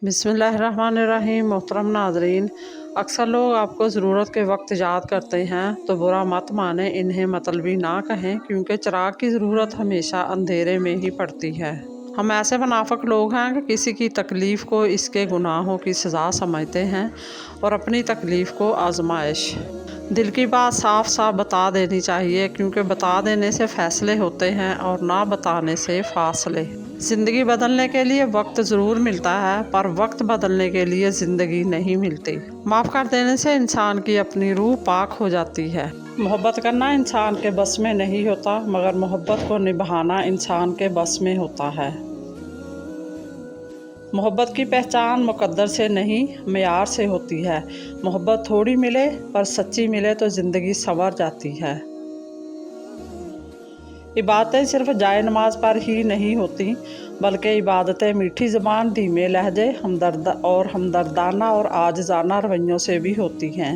बिस्मिल्लाहिर्रहमानिर्रहीम। मोहतरम नाज़रीन, अक्सर लोग आपको ज़रूरत के वक्त याद करते हैं तो बुरा मत माने, इन्हें मतलबी ना कहें, क्योंकि चिराग की ज़रूरत हमेशा अंधेरे में ही पड़ती है। हम ऐसे मुनाफिक लोग हैं कि किसी की तकलीफ़ को इसके गुनाहों की सज़ा समझते हैं और अपनी तकलीफ़ को आजमाइश। दिल की बात साफ साफ बता देनी चाहिए, क्योंकि बता देने से फ़ैसले होते हैं और ना बताने से फासले। ज़िंदगी बदलने के लिए वक्त ज़रूर मिलता है, पर वक्त बदलने के लिए ज़िंदगी नहीं मिलती। माफ़ कर देने से इंसान की अपनी रूह पाक हो जाती है। मोहब्बत करना इंसान के बस में नहीं होता, मगर मोहब्बत को निभाना इंसान के बस में होता है। मोहब्बत की पहचान मुकद्दर से नहीं, मेयार से होती है। मोहब्बत थोड़ी मिले पर सच्ची मिले तो ज़िंदगी संवर जाती है। इबादतें सिर्फ जाए नमाज पर ही नहीं होती, बल्कि इबादतें मीठी ज़बान, धीमे लहजे, हमदर्दाना और आजिज़ाना रवैयों से भी होती हैं।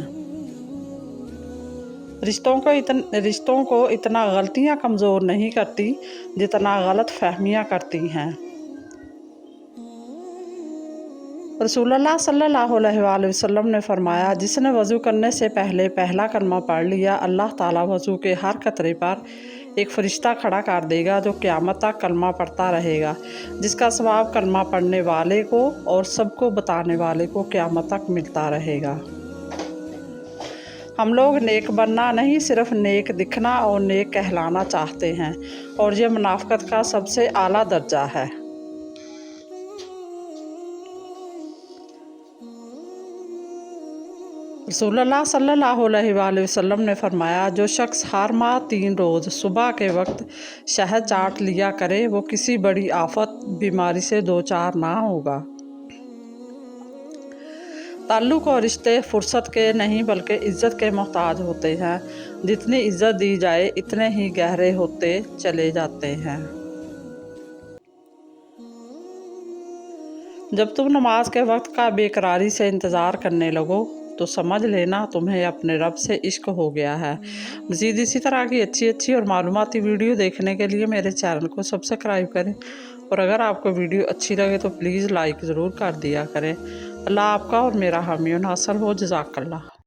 रिश्तों को इतना गलतियाँ कमज़ोर नहीं करती जितना गलत फहमियाँ करती हैं। रसूलुल्लाह सल्लल्लाहु अलैहि वसल्लम ने फरमाया, जिसने वज़ू करने से पहले पहला कलमा पढ़ लिया, अल्लाह ताला वज़ू के हर कतरे पर एक फ़रिश्ता खड़ा कर देगा जो क़यामत तक कलमा पढ़ता रहेगा, जिसका सवाब कलमा पढ़ने वाले को और सबको बताने वाले को क़यामत तक मिलता रहेगा। हम लोग नेक बनना नहीं, सिर्फ नेक दिखना और नेक कहलाना चाहते हैं, और ये मुनाफ़िक़त का सबसे आला दर्जा है। रसूलुल्लाह सल्लल्लाहु अलैहि वसल्लम ने फरमाया, जो शख्स हर माह 3 रोज़ सुबह के वक्त शहद चाट लिया करे, वो किसी बड़ी आफत बीमारी से दो चार ना होगा। ताल्लुक़ और रिश्ते फुर्सत के नहीं बल्कि इज़्ज़त के मोहताज होते हैं। जितनी इज़्ज़त दी जाए इतने ही गहरे होते चले जाते हैं। जब तुम नमाज के वक्त का बेकरारी से इंतज़ार करने लगो तो समझ लेना तुम्हें अपने रब से इश्क हो गया है। मज़ीद इसी तरह की अच्छी और मालूमाती वीडियो देखने के लिए मेरे चैनल को सब्सक्राइब करें, और अगर आपको वीडियो अच्छी लगे तो प्लीज़ लाइक ज़रूर कर दिया करें। अल्लाह आपका और मेरा हामी और नासर हो। जज़ाकल्लाह।